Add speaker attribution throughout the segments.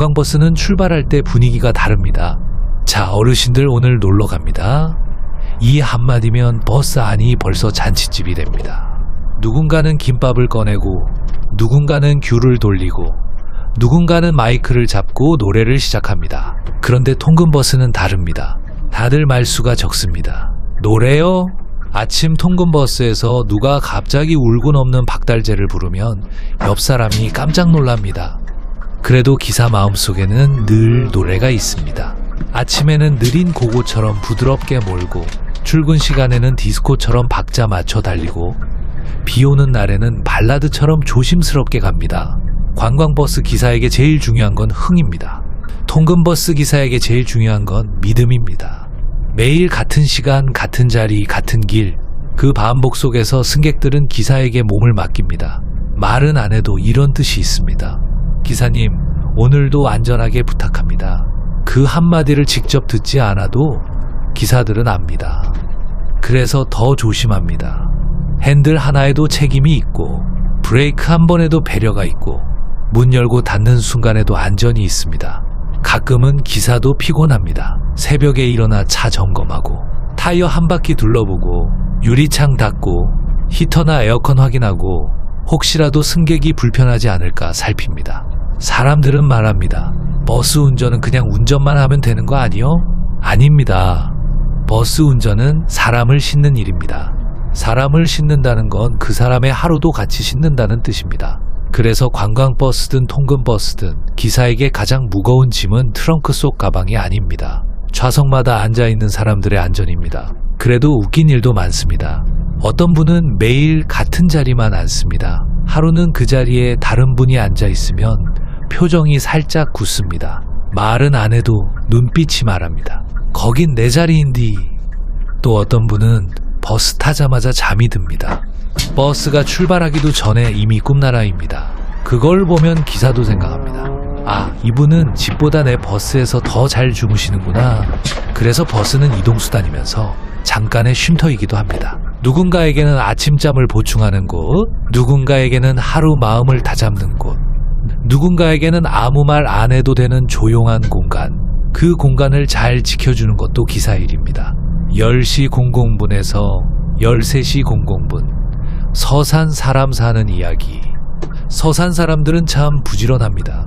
Speaker 1: 관광버스는 출발할 때 분위기가 다릅니다. 자, 어르신들 오늘 놀러 갑니다. 이 한마디면 버스 안이 벌써 잔치집이 됩니다. 누군가는 김밥을 꺼내고, 누군가는 귤을 돌리고, 누군가는 마이크를 잡고 노래를 시작합니다. 그런데 통근버스는 다릅니다. 다들 말수가 적습니다. 노래요? 아침 통근버스에서 누가 갑자기 울고 넘는 박달재를 부르면 옆 사람이 깜짝 놀랍니다. 그래도 기사 마음속에는 늘 노래가 있습니다. 아침에는 느린 고고처럼 부드럽게 몰고, 출근 시간에는 디스코처럼 박자 맞춰 달리고, 비 오는 날에는 발라드처럼 조심스럽게 갑니다. 관광버스 기사에게 제일 중요한 건 흥입니다. 통근버스 기사에게 제일 중요한 건 믿음입니다. 매일 같은 시간, 같은 자리, 같은 길, 그 반복 속에서 승객들은 기사에게 몸을 맡깁니다. 말은 안 해도 이런 뜻이 있습니다. 기사님, 오늘도 안전하게 부탁합니다. 그 한마디를 직접 듣지 않아도 기사들은 압니다. 그래서 더 조심합니다. 핸들 하나에도 책임이 있고, 브레이크 한 번에도 배려가 있고, 문 열고 닫는 순간에도 안전이 있습니다. 가끔은 기사도 피곤합니다. 새벽에 일어나 차 점검하고, 타이어 한 바퀴 둘러보고, 유리창 닫고, 히터나 에어컨 확인하고, 혹시라도 승객이 불편하지 않을까 살핍니다. 사람들은 말합니다. 버스 운전은 그냥 운전만 하면 되는 거 아니요? 아닙니다. 버스 운전은 사람을 싣는 일입니다. 사람을 싣는다는 건 그 사람의 하루도 같이 싣는다는 뜻입니다. 그래서 관광버스든 통근버스든 기사에게 가장 무거운 짐은 트렁크 속 가방이 아닙니다. 좌석마다 앉아있는 사람들의 안전입니다. 그래도 웃긴 일도 많습니다. 어떤 분은 매일 같은 자리만 앉습니다. 하루는 그 자리에 다른 분이 앉아있으면 표정이 살짝 굳습니다. 말은 안 해도 눈빛이 말합니다. 거긴 내 자리인디. 또 어떤 분은 버스 타자마자 잠이 듭니다. 버스가 출발하기도 전에 이미 꿈나라입니다. 그걸 보면 기사도 생각합니다. 아, 이분은 집보다 내 버스에서 더 잘 주무시는구나. 그래서 버스는 이동수단이면서 잠깐의 쉼터이기도 합니다. 누군가에게는 아침잠을 보충하는 곳, 누군가에게는 하루 마음을 다잡는 곳, 누군가에게는 아무 말 안 해도 되는 조용한 공간, 그 공간을 잘 지켜주는 것도 기사 일입니다. 10시 00분에서 13시 00분, 서산 사람 사는 이야기. 서산 사람들은 참 부지런합니다.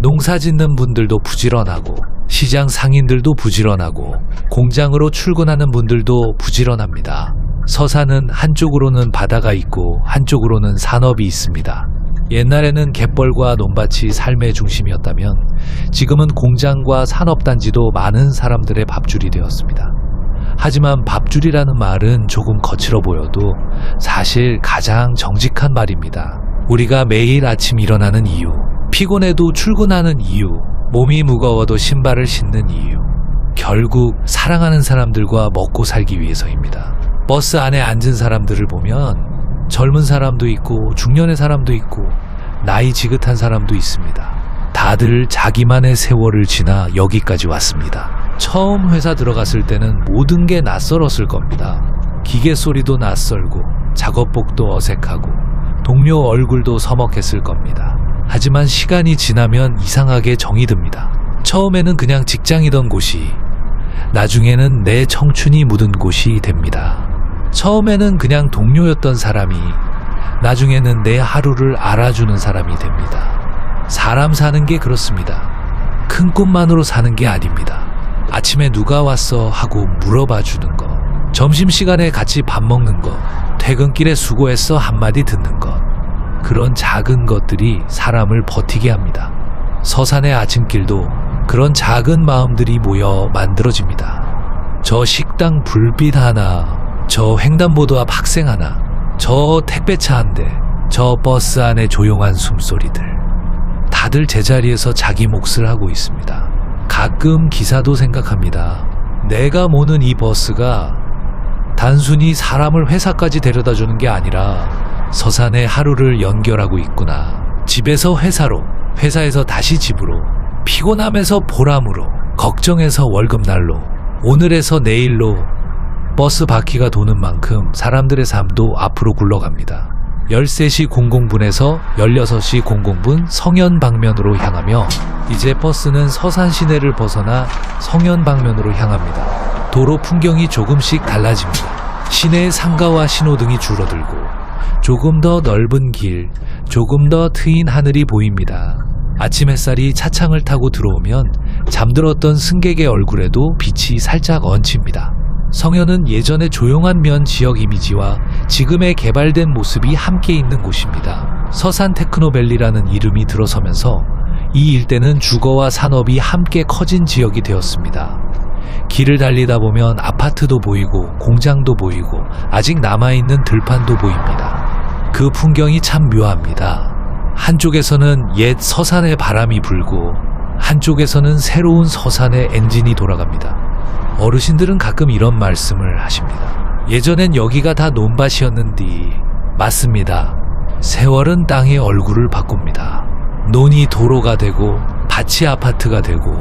Speaker 1: 농사 짓는 분들도 부지런하고, 시장 상인들도 부지런하고, 공장으로 출근하는 분들도 부지런합니다. 서산은 한쪽으로는 바다가 있고 한쪽으로는 산업이 있습니다. 옛날에는 갯벌과 논밭이 삶의 중심이었다면 지금은 공장과 산업단지도 많은 사람들의 밥줄이 되었습니다. 하지만 밥줄이라는 말은 조금 거칠어 보여도 사실 가장 정직한 말입니다. 우리가 매일 아침 일어나는 이유, 피곤해도 출근하는 이유, 몸이 무거워도 신발을 신는 이유, 결국 사랑하는 사람들과 먹고 살기 위해서입니다. 버스 안에 앉은 사람들을 보면 젊은 사람도 있고 중년의 사람도 있고 나이 지긋한 사람도 있습니다. 다들 자기만의 세월을 지나 여기까지 왔습니다. 처음 회사 들어갔을 때는 모든 게 낯설었을 겁니다. 기계 소리도 낯설고 작업복도 어색하고 동료 얼굴도 서먹했을 겁니다. 하지만 시간이 지나면 이상하게 정이 듭니다. 처음에는 그냥 직장이던 곳이 나중에는 내 청춘이 묻은 곳이 됩니다. 처음에는 그냥 동료였던 사람이 나중에는 내 하루를 알아주는 사람이 됩니다. 사람 사는 게 그렇습니다. 큰 꿈만으로 사는 게 아닙니다. 아침에 누가 왔어 하고 물어봐 주는 거, 점심시간에 같이 밥 먹는 거, 퇴근길에 수고했어 한마디 듣는 것, 그런 작은 것들이 사람을 버티게 합니다. 서산의 아침길도 그런 작은 마음들이 모여 만들어집니다. 저 식당 불빛 하나, 저 횡단보도 앞 학생 하나, 저 택배차 한 대, 저 버스 안의 조용한 숨소리들, 다들 제자리에서 자기 몫을 하고 있습니다. 가끔 기사도 생각합니다. 내가 모는 이 버스가 단순히 사람을 회사까지 데려다 주는 게 아니라 서산의 하루를 연결하고 있구나. 집에서 회사로, 회사에서 다시 집으로, 피곤함에서 보람으로, 걱정에서 월급날로, 오늘에서 내일로 버스 바퀴가 도는 만큼 사람들의 삶도 앞으로 굴러갑니다. 13시 00분에서 16시 00분 성현 방면으로 향하며 이제 버스는 서산 시내를 벗어나 성현 방면으로 향합니다. 도로 풍경이 조금씩 달라집니다. 시내의 상가와 신호등이 줄어들고 조금 더 넓은 길, 조금 더 트인 하늘이 보입니다. 아침 햇살이 차창을 타고 들어오면 잠들었던 승객의 얼굴에도 빛이 살짝 얹힙니다. 성현은 예전의 조용한 면 지역 이미지와 지금의 개발된 모습이 함께 있는 곳입니다. 서산 테크노밸리라는 이름이 들어서면서 이 일대는 주거와 산업이 함께 커진 지역이 되었습니다. 길을 달리다 보면 아파트도 보이고 공장도 보이고 아직 남아있는 들판도 보입니다. 그 풍경이 참 묘합니다. 한쪽에서는 옛 서산의 바람이 불고 한쪽에서는 새로운 서산의 엔진이 돌아갑니다. 어르신들은 가끔 이런 말씀을 하십니다. 예전엔 여기가 다 논밭이었는디. 맞습니다. 세월은 땅의 얼굴을 바꿉니다. 논이 도로가 되고 밭이 아파트가 되고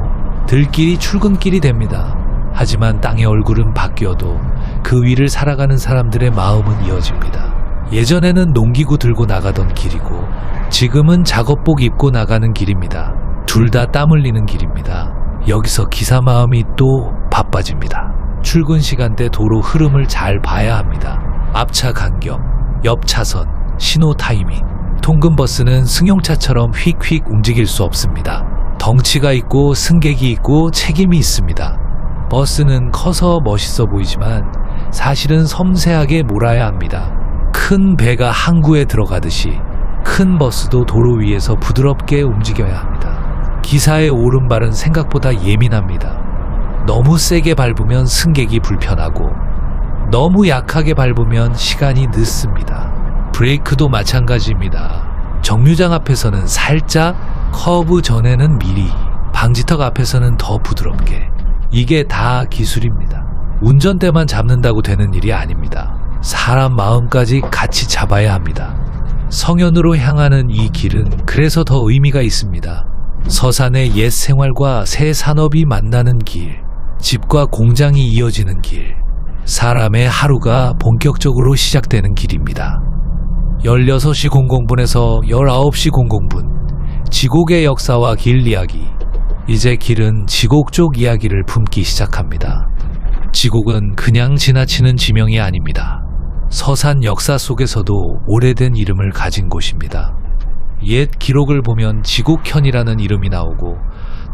Speaker 1: 들길이 출근길이 됩니다. 하지만 땅의 얼굴은 바뀌어도 그 위를 살아가는 사람들의 마음은 이어집니다. 예전에는 농기구 들고 나가던 길이고 지금은 작업복 입고 나가는 길입니다. 둘 다 땀 흘리는 길입니다. 여기서 기사 마음이 또 바빠집니다. 출근 시간대 도로 흐름을 잘 봐야 합니다. 앞차 간격, 옆 차선, 신호 타이밍. 통근버스는 승용차처럼 휙휙 움직일 수 없습니다. 덩치가 있고 승객이 있고 책임이 있습니다. 버스는 커서 멋있어 보이지만 사실은 섬세하게 몰아야 합니다. 큰 배가 항구에 들어가듯이 큰 버스도 도로 위에서 부드럽게 움직여야 합니다. 기사의 오른발은 생각보다 예민합니다. 너무 세게 밟으면 승객이 불편하고 너무 약하게 밟으면 시간이 늦습니다. 브레이크도 마찬가지입니다. 정류장 앞에서는 살짝, 커브 전에는 미리, 방지턱 앞에서는 더 부드럽게. 이게 다 기술입니다. 운전대만 잡는다고 되는 일이 아닙니다. 사람 마음까지 같이 잡아야 합니다. 성현으로 향하는 이 길은 그래서 더 의미가 있습니다. 서산의 옛 생활과 새 산업이 만나는 길, 집과 공장이 이어지는 길, 사람의 하루가 본격적으로 시작되는 길입니다. 16시 00분에서 19시 00분, 지곡의 역사와 길 이야기. 이제 길은 지곡 쪽 이야기를 품기 시작합니다. 지곡은 그냥 지나치는 지명이 아닙니다. 서산 역사 속에서도 오래된 이름을 가진 곳입니다. 옛 기록을 보면 지곡현이라는 이름이 나오고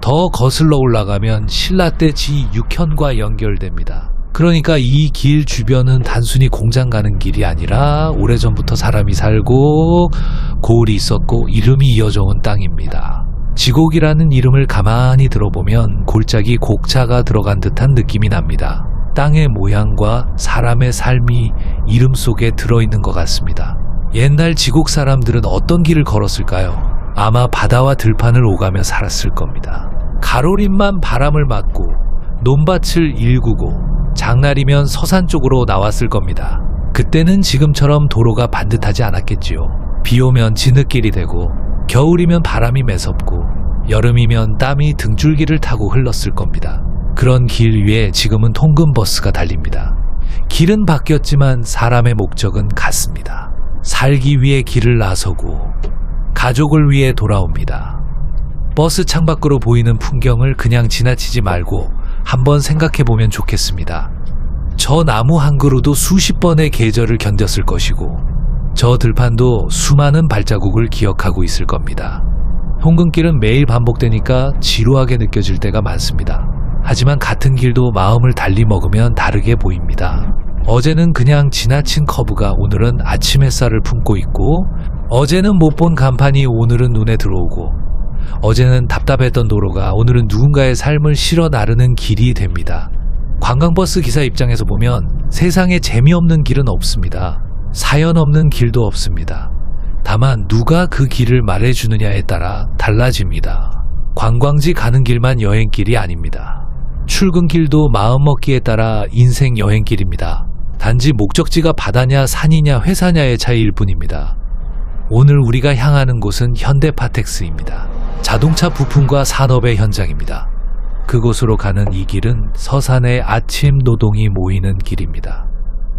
Speaker 1: 더 거슬러 올라가면 신라 때 지6현과 연결됩니다. 그러니까 이 길 주변은 단순히 공장 가는 길이 아니라 오래전부터 사람이 살고 고을이 있었고 이름이 이어져 온 땅입니다. 지곡이라는 이름을 가만히 들어보면 골짜기 곡자가 들어간 듯한 느낌이 납니다. 땅의 모양과 사람의 삶이 이름 속에 들어있는 것 같습니다. 옛날 지곡 사람들은 어떤 길을 걸었을까요? 아마 바다와 들판을 오가며 살았을 겁니다. 가로림만 바람을 맞고 논밭을 일구고 장날이면 서산 쪽으로 나왔을 겁니다. 그때는 지금처럼 도로가 반듯하지 않았겠지요. 비 오면 진흙길이 되고 겨울이면 바람이 매섭고 여름이면 땀이 등줄기를 타고 흘렀을 겁니다. 그런 길 위에 지금은 통근버스가 달립니다. 길은 바뀌었지만 사람의 목적은 같습니다. 살기 위해 길을 나서고 가족을 위해 돌아옵니다. 버스 창밖으로 보이는 풍경을 그냥 지나치지 말고 한번 생각해보면 좋겠습니다. 저 나무 한 그루도 수십 번의 계절을 견뎠을 것이고 저 들판도 수많은 발자국을 기억하고 있을 겁니다. 통근길은 매일 반복되니까 지루하게 느껴질 때가 많습니다. 하지만 같은 길도 마음을 달리 먹으면 다르게 보입니다. 어제는 그냥 지나친 커브가 오늘은 아침 햇살을 품고 있고 어제는 못 본 간판이 오늘은 눈에 들어오고 어제는 답답했던 도로가 오늘은 누군가의 삶을 실어 나르는 길이 됩니다. 관광버스 기사 입장에서 보면 세상에 재미없는 길은 없습니다. 사연 없는 길도 없습니다. 다만 누가 그 길을 말해주느냐에 따라 달라집니다. 관광지 가는 길만 여행길이 아닙니다. 출근길도 마음먹기에 따라 인생 여행길입니다. 단지 목적지가 바다냐 산이냐 회사냐의 차이일 뿐입니다. 오늘 우리가 향하는 곳은 현대파텍스입니다. 자동차 부품과 산업의 현장입니다. 그곳으로 가는 이 길은 서산의 아침 노동이 모이는 길입니다.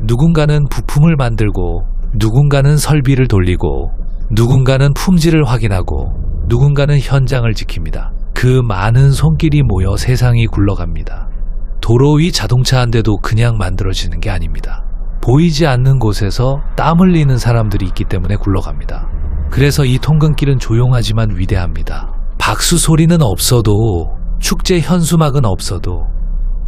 Speaker 1: 누군가는 부품을 만들고 누군가는 설비를 돌리고, 누군가는 품질을 확인하고, 누군가는 현장을 지킵니다. 그 많은 손길이 모여 세상이 굴러갑니다. 도로 위 자동차 한 대도 그냥 만들어지는 게 아닙니다. 보이지 않는 곳에서 땀 흘리는 사람들이 있기 때문에 굴러갑니다. 그래서 이 통근길은 조용하지만 위대합니다. 박수 소리는 없어도, 축제 현수막은 없어도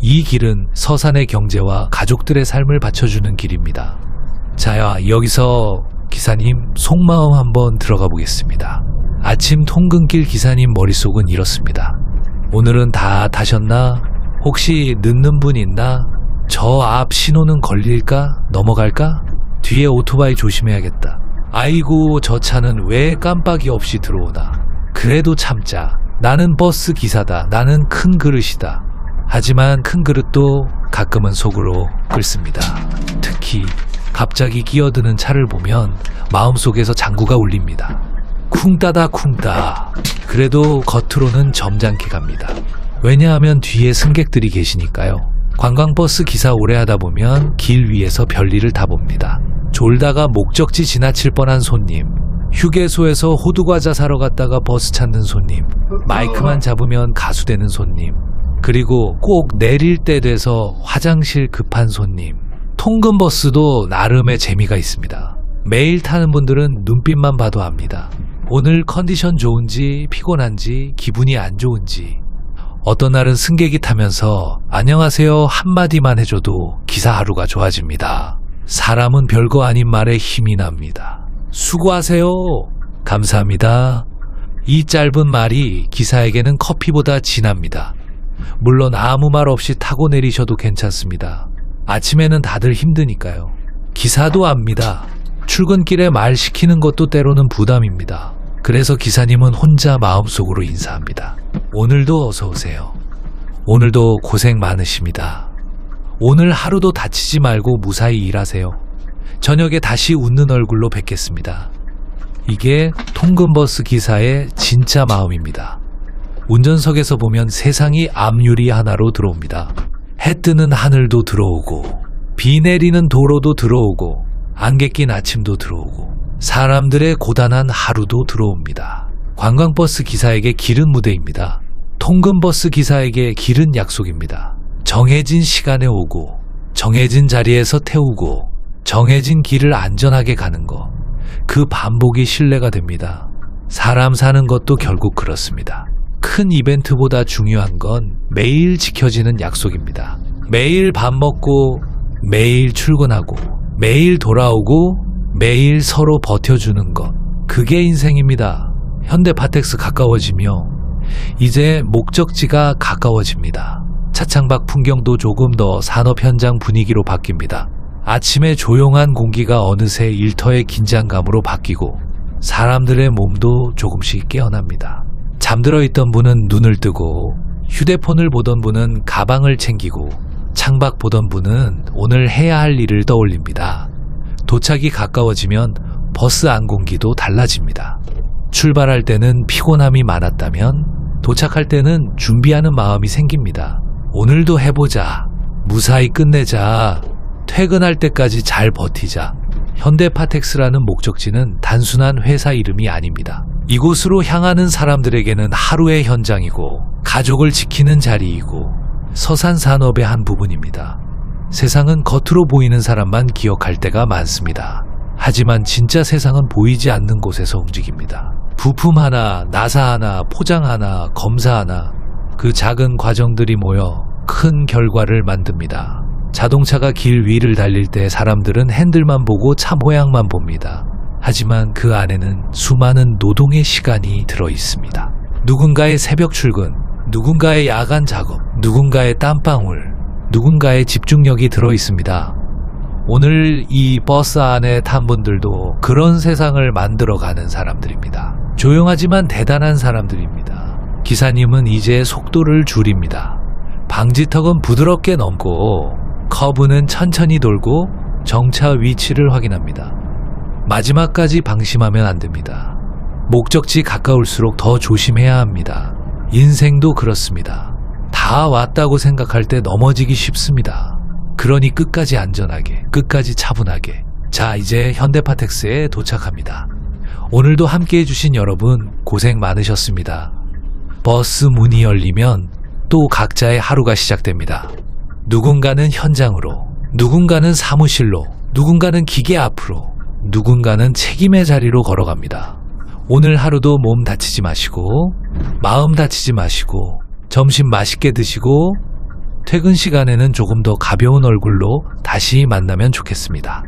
Speaker 1: 이 길은 서산의 경제와 가족들의 삶을 받쳐주는 길입니다. 자, 여기서 기사님 속마음 한번 들어가 보겠습니다. 아침 통근길 기사님 머릿속은 이렇습니다. 오늘은 다 타셨나? 혹시 늦는 분 있나? 저 앞 신호는 걸릴까? 넘어갈까? 뒤에 오토바이 조심해야겠다. 아이고, 저 차는 왜 깜빡이 없이 들어오나? 그래도 참자. 나는 버스 기사다. 나는 큰 그릇이다. 하지만 큰 그릇도 가끔은 속으로 끓습니다. 특히 갑자기 끼어드는 차를 보면 마음속에서 장구가 울립니다. 쿵따다 쿵따. 그래도 겉으로는 점잖게 갑니다. 왜냐하면 뒤에 승객들이 계시니까요. 관광버스 기사 오래 하다 보면 길 위에서 별일을 다 봅니다. 졸다가 목적지 지나칠 뻔한 손님, 휴게소에서 호두과자 사러 갔다가 버스 찾는 손님, 마이크만 잡으면 가수 되는 손님, 그리고 꼭 내릴 때 돼서 화장실 급한 손님. 통근버스도 나름의 재미가 있습니다. 매일 타는 분들은 눈빛만 봐도 압니다. 오늘 컨디션 좋은지 피곤한지 기분이 안 좋은지. 어떤 날은 승객이 타면서 안녕하세요 한마디만 해줘도 기사 하루가 좋아집니다. 사람은 별거 아닌 말에 힘이 납니다. 수고하세요. 감사합니다. 이 짧은 말이 기사에게는 커피보다 진합니다. 물론 아무 말 없이 타고 내리셔도 괜찮습니다. 아침에는 다들 힘드니까요. 기사도 압니다. 출근길에 말 시키는 것도 때로는 부담입니다. 그래서 기사님은 혼자 마음속으로 인사합니다. 오늘도 어서 오세요. 오늘도 고생 많으십니다. 오늘 하루도 다치지 말고 무사히 일하세요. 저녁에 다시 웃는 얼굴로 뵙겠습니다. 이게 통근버스 기사의 진짜 마음입니다. 운전석에서 보면 세상이 앞유리 하나로 들어옵니다. 해 뜨는 하늘도 들어오고, 비 내리는 도로도 들어오고, 안개 낀 아침도 들어오고, 사람들의 고단한 하루도 들어옵니다. 관광버스 기사에게 길은 무대입니다. 통근버스 기사에게 길은 약속입니다. 정해진 시간에 오고, 정해진 자리에서 태우고, 정해진 길을 안전하게 가는 것, 그 반복이 신뢰가 됩니다. 사람 사는 것도 결국 그렇습니다. 큰 이벤트보다 중요한 건 매일 지켜지는 약속입니다. 매일 밥 먹고, 매일 출근하고, 매일 돌아오고, 매일 서로 버텨주는 것. 그게 인생입니다. 현대파텍스 가까워지며 이제 목적지가 가까워집니다. 차창밖 풍경도 조금 더 산업 현장 분위기로 바뀝니다. 아침에 조용한 공기가 어느새 일터의 긴장감으로 바뀌고 사람들의 몸도 조금씩 깨어납니다. 잠들어 있던 분은 눈을 뜨고 휴대폰을 보던 분은 가방을 챙기고 창밖 보던 분은 오늘 해야 할 일을 떠올립니다. 도착이 가까워지면 버스 안 공기도 달라집니다. 출발할 때는 피곤함이 많았다면 도착할 때는 준비하는 마음이 생깁니다. 오늘도 해보자. 무사히 끝내자. 퇴근할 때까지 잘 버티자. 현대파텍스라는 목적지는 단순한 회사 이름이 아닙니다. 이곳으로 향하는 사람들에게는 하루의 현장이고 가족을 지키는 자리이고 서산 산업의 한 부분입니다. 세상은 겉으로 보이는 사람만 기억할 때가 많습니다. 하지만 진짜 세상은 보이지 않는 곳에서 움직입니다. 부품 하나, 나사 하나, 포장 하나, 검사 하나, 그 작은 과정들이 모여 큰 결과를 만듭니다. 자동차가 길 위를 달릴 때 사람들은 핸들만 보고 차 모양만 봅니다. 하지만 그 안에는 수많은 노동의 시간이 들어 있습니다. 누군가의 새벽 출근, 누군가의 야간 작업, 누군가의 땀방울, 누군가의 집중력이 들어 있습니다. 오늘 이 버스 안에 탄 분들도 그런 세상을 만들어가는 사람들입니다. 조용하지만 대단한 사람들입니다. 기사님은 이제 속도를 줄입니다. 방지턱은 부드럽게 넘고 커브는 천천히 돌고 정차 위치를 확인합니다. 마지막까지 방심하면 안 됩니다. 목적지 가까울수록 더 조심해야 합니다. 인생도 그렇습니다. 다 왔다고 생각할 때 넘어지기 쉽습니다. 그러니 끝까지 안전하게, 끝까지 차분하게, 자, 이제 현대파텍스에 도착합니다. 오늘도 함께 해주신 여러분 고생 많으셨습니다. 버스 문이 열리면 또 각자의 하루가 시작됩니다. 누군가는 현장으로, 누군가는 사무실로, 누군가는 기계 앞으로, 누군가는 책임의 자리로 걸어갑니다. 오늘 하루도 몸 다치지 마시고, 마음 다치지 마시고, 점심 맛있게 드시고, 퇴근 시간에는 조금 더 가벼운 얼굴로 다시 만나면 좋겠습니다.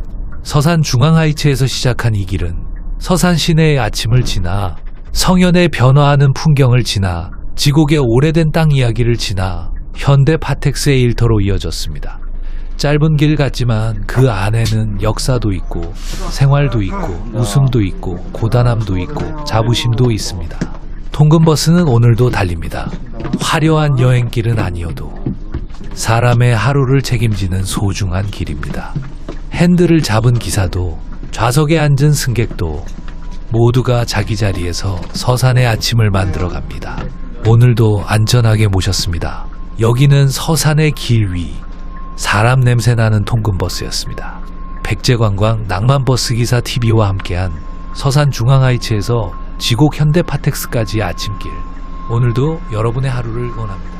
Speaker 1: 서산 중앙하이츠에서 시작한 이 길은 서산 시내의 아침을 지나 성현의 변화하는 풍경을 지나 지곡의 오래된 땅 이야기를 지나 현대파텍스의 일터로 이어졌습니다. 짧은 길 같지만 그 안에는 역사도 있고 생활도 있고 웃음도 있고 고단함도 있고 자부심도 있습니다. 통근버스는 오늘도 달립니다. 화려한 여행길은 아니어도 사람의 하루를 책임지는 소중한 길입니다. 핸들을 잡은 기사도 좌석에 앉은 승객도 모두가 자기 자리에서 서산의 아침을 만들어 갑니다. 오늘도 안전하게 모셨습니다. 여기는 서산의 길 위, 사람 냄새 나는 통근버스였습니다. 백제관광 낭만버스 기사 TV와 함께한 서산 중앙하이츠에서 지곡 현대파텍스까지의 아침길, 오늘도 여러분의 하루를 응원합니다.